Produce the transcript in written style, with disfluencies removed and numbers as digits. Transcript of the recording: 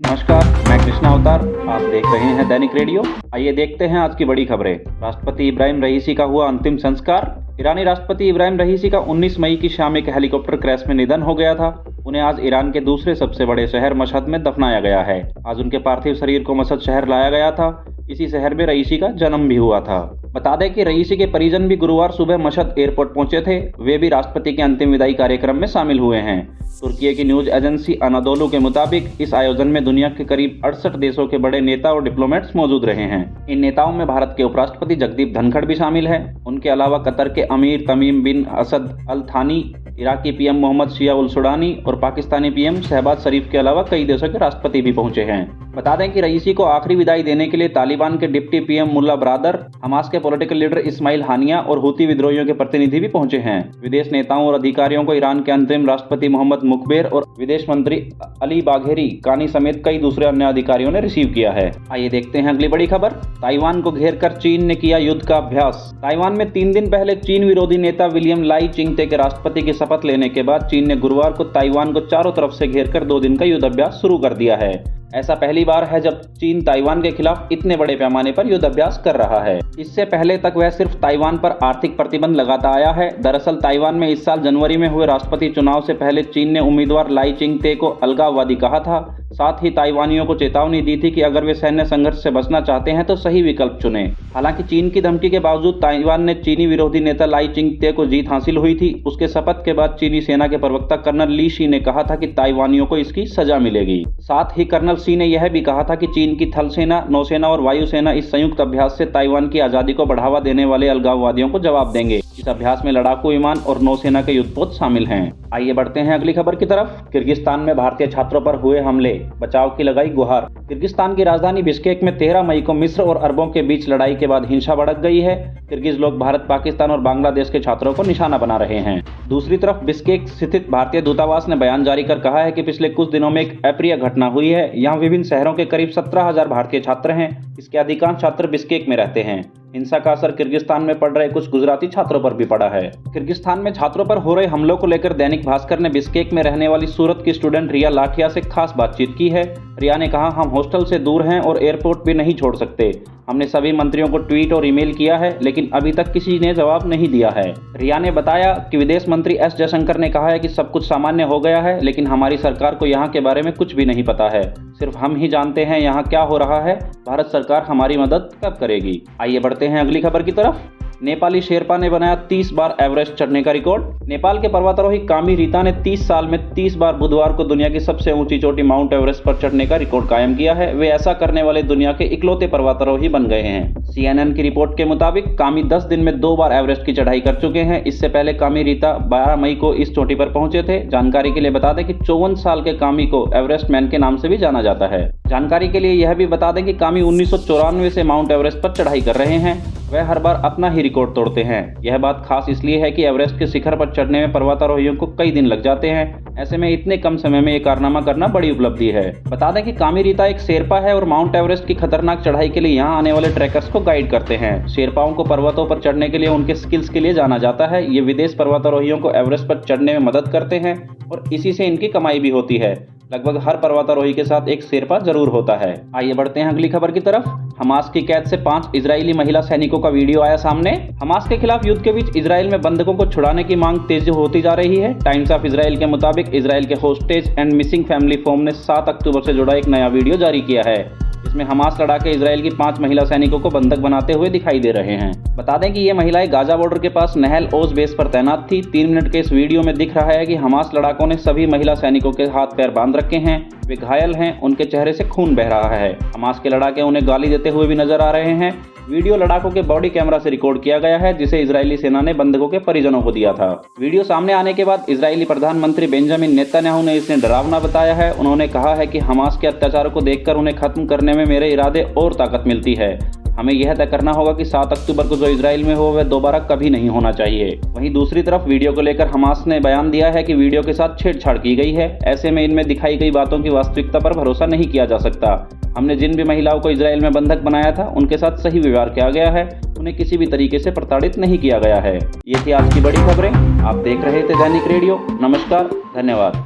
नमस्कार, मैं कृष्णा अवतार। आप देख रहे हैं दैनिक रेडियो। आइए देखते हैं आज की बड़ी खबरें। राष्ट्रपति इब्राहिम रईसी का हुआ अंतिम संस्कार। ईरानी राष्ट्रपति इब्राहिम रईसी का 19 मई की शाम एक हेलीकॉप्टर क्रैश में निधन हो गया था। उन्हें आज ईरान के दूसरे सबसे बड़े शहर मशहद में दफनाया गया है। आज उनके पार्थिव शरीर को मशहद शहर लाया गया था। इसी शहर में रईसी का जन्म भी हुआ था। बता दें कि रईसी के परिजन भी गुरुवार सुबह मशहद एयरपोर्ट पहुंचे थे। वे भी राष्ट्रपति के अंतिम विदाई कार्यक्रम में शामिल हुए हैं। तुर्की की न्यूज एजेंसी अनादोलू के मुताबिक इस आयोजन में दुनिया के करीब 68 देशों के बड़े नेता और डिप्लोमेट्स मौजूद रहे हैं। इन नेताओं में भारत के उपराष्ट्रपति जगदीप धनखड़ भी शामिल हैं। उनके अलावा कतर के अमीर तमीम बिन असद अल थानी, इराकी पीएम मोहम्मद शिया उल सुडानी और पाकिस्तानी पीएम शहबाज शरीफ के अलावा कई देशों के राष्ट्रपति भी पहुंचे हैं। बता दें कि रईसी को आखिरी विदाई देने के लिए तालिबान के डिप्टी पीएम मुल्ला बरादर, हमास के पॉलिटिकल लीडर इस्माइल हानिया और हूती विद्रोहियों के प्रतिनिधि भी पहुंचे हैं। विदेश नेताओं और अधिकारियों को ईरान के अंतरिम राष्ट्रपति मोहम्मद मुखबेर और विदेश मंत्री अली बाघेरी कानी समेत कई दूसरे अन्य अधिकारियों ने रिसीव किया है। आइए देखते हैं अगली बड़ी खबर। ताइवान को घेर कर चीन ने किया युद्ध का अभ्यास। ताइवान में 3 दिन पहले चीन विरोधी नेता विलियम लाई चिंगते के राष्ट्रपति की शपथ लेने के बाद चीन ने गुरुवार को ताइवान को चारों तरफ से घेरकर 2 दिन का युद्ध अभ्यास शुरू कर दिया है। ऐसा पहली बार है जब चीन ताइवान के खिलाफ इतने बड़े पैमाने पर युद्ध अभ्यास कर रहा है। इससे पहले तक वह सिर्फ ताइवान पर आर्थिक प्रतिबंध लगाता आया है। दरअसल ताइवान में इस साल जनवरी में हुए राष्ट्रपति चुनाव से पहले चीन ने उम्मीदवार लाई चिंगते को अलगाववादी कहा था। साथ ही ताइवानियों को चेतावनी दी थी कि अगर वे सैन्य संघर्ष से बचना चाहते हैं तो सही विकल्प चुनें। हालांकि चीन की धमकी के बावजूद ताइवान ने चीनी विरोधी नेता लाई चिंगते को जीत हासिल हुई थी। उसके शपथ के बाद चीनी सेना के प्रवक्ता कर्नल ली शी ने कहा था कि ताइवानियों को इसकी सजा मिलेगी। साथ ही कर्नल शी ने यह भी कहा था कि चीन की थल सेना, नौसेना और वायुसेना इस संयुक्त अभ्यास से ताइवान की आजादी को बढ़ावा देने वाले अलगाववादियों को जवाब देंगे। इस अभ्यास में लड़ाकू विमान और नौसेना के युद्धपोत शामिल हैं। आइए बढ़ते हैं अगली खबर की तरफ। किर्गिस्तान में भारतीय छात्रों पर हुए हमले, बचाव की लगाई गुहार। किर्गिस्तान की राजधानी बिश्केक में 13 मई को मिस्र और अरबों के बीच लड़ाई के बाद हिंसा भड़क गई है। किर्गिज लोग भारत, पाकिस्तान और बांग्लादेश के छात्रों को निशाना बना रहे हैं। दूसरी तरफ बिश्केक स्थित भारतीय दूतावास ने बयान जारी कर कहा है कि पिछले कुछ दिनों में एक अप्रिय घटना हुई है। यहाँ विभिन्न शहरों के करीब 17,000 भारतीय छात्र हैं। इसके अधिकांश छात्र बिश्केक में रहते हैं। हिंसा का असर किर्गिस्तान में पढ़ रहे कुछ गुजराती छात्रों पर भी पड़ा है। किर्गिस्तान में छात्रों पर हो रहे हमलों को लेकर दैनिक भास्कर ने बिश्केक में रहने वाली सूरत की स्टूडेंट रिया लाठिया से खास बातचीत की है। रिया ने कहा, हम हॉस्टल से दूर हैं और एयरपोर्ट भी नहीं छोड़ सकते। हमने सभी मंत्रियों को ट्वीट और ईमेल किया है, लेकिन अभी तक किसी ने जवाब नहीं दिया है। रिया ने बताया कि विदेश मंत्री एस जयशंकर ने कहा है कि सब कुछ सामान्य हो गया है, लेकिन हमारी सरकार को यहाँ के बारे में कुछ भी नहीं पता है। सिर्फ हम ही जानते हैं यहाँ क्या हो रहा है। भारत सरकार हमारी मदद कब करेगी। आइए बढ़ते हैं अगली खबर की तरफ। नेपाली शेरपा ने बनाया 30 बार एवरेस्ट चढ़ने का रिकॉर्ड। नेपाल के पर्वतारोही कामी रीता ने 30 साल में 30 बार बुधवार को दुनिया की सबसे ऊंची चोटी माउंट एवरेस्ट पर चढ़ने का रिकॉर्ड कायम किया है। वे ऐसा करने वाले दुनिया के इकलौते पर्वतारोही बन गए हैं। CNN की रिपोर्ट के मुताबिक कामी 10 दिन में 2 बार एवरेस्ट की चढ़ाई कर चुके हैं। इससे पहले कामी रीता 12 मई को इस चोटी पर पहुंचे थे। जानकारी के लिए बता दें कि 54 साल के कामी को एवरेस्ट मैन के नाम से भी जाना जाता है। जानकारी के लिए यह भी बता दें कि कामी 1994 से माउंट एवरेस्ट पर चढ़ाई कर रहे हैं। वह हर बार अपना ही रिकॉर्ड तोड़ते हैं। यह बात खास इसलिए है कि एवरेस्ट के शिखर पर चढ़ने में पर्वतारोहियों को कई दिन लग जाते हैं। ऐसे में इतने कम समय में यह कारनामा करना बड़ी उपलब्धि है। बता दें कि कामी रीता एक शेरपा है और माउंट एवरेस्ट की खतरनाक चढ़ाई के लिए यहाँ आने वाले ट्रैकर्स को गाइड करते हैं। शेरपाओं को पर्वतों पर चढ़ने के लिए उनके स्किल्स के लिए जाना जाता है। ये विदेश पर्वतारोहियों को एवरेस्ट पर चढ़ने में मदद करते हैं और इसी से इनकी कमाई भी होती है। लगभग हर पर्वतारोही के साथ एक शेरपा जरूर होता है। आइए बढ़ते हैं अगली खबर की तरफ। हमास की कैद से 5 इजरायली महिला सैनिकों का वीडियो आया सामने। हमास के खिलाफ युद्ध के बीच इजराइल में बंधकों को छुड़ाने की मांग तेज होती जा रही है। टाइम्स ऑफ इजराइल के मुताबिक इजराइल के hostage and missing family forum ने 7 अक्टूबर से जुड़ा एक नया वीडियो जारी किया है। इसमें हमास लड़ाके इजराइल की 5 महिला सैनिकों को बंधक बनाते हुए दिखाई दे रहे हैं। बता दें कि ये महिलाएं गाजा बॉर्डर के पास नहल ओज बेस पर तैनात थी। 3 मिनट के इस वीडियो में दिख रहा है कि हमास लड़ाकों ने सभी महिला सैनिकों के हाथ पैर बांध रखे हैं। वे घायल हैं, उनके चेहरे से खून बह रहा है। हमास के लड़ाके उन्हें गाली देते हुए भी नजर आ रहे हैं। वीडियो लड़ाकों के बॉडी कैमरा से रिकॉर्ड किया गया है, जिसे इजरायली सेना ने बंधकों के परिजनों को दिया था। वीडियो सामने आने के बाद इजरायली प्रधानमंत्री बेंजामिन नेतन्याहू ने इसे डरावना बताया है। उन्होंने कहा है कि हमास के अत्याचारों को देखकर उन्हें खत्म करने में मेरे इरादे और ताकत मिलती है। हमें यह तय करना होगा कि 7 अक्टूबर को जो इजराइल में हो वह दोबारा कभी नहीं होना चाहिए। वहीं दूसरी तरफ वीडियो को लेकर हमास ने बयान दिया है कि वीडियो के साथ छेड़छाड़ की गई है। ऐसे में इनमें दिखाई गई बातों की वास्तविकता पर भरोसा नहीं किया जा सकता। हमने जिन भी महिलाओं को इजराइल में बंधक बनाया था उनके साथ सही व्यवहार किया गया है। उन्हें किसी भी तरीके से प्रताड़ित नहीं किया गया है। ये थी आज की बड़ी खबरें। आप देख रहे थे दैनिक रेडियो। नमस्कार, धन्यवाद।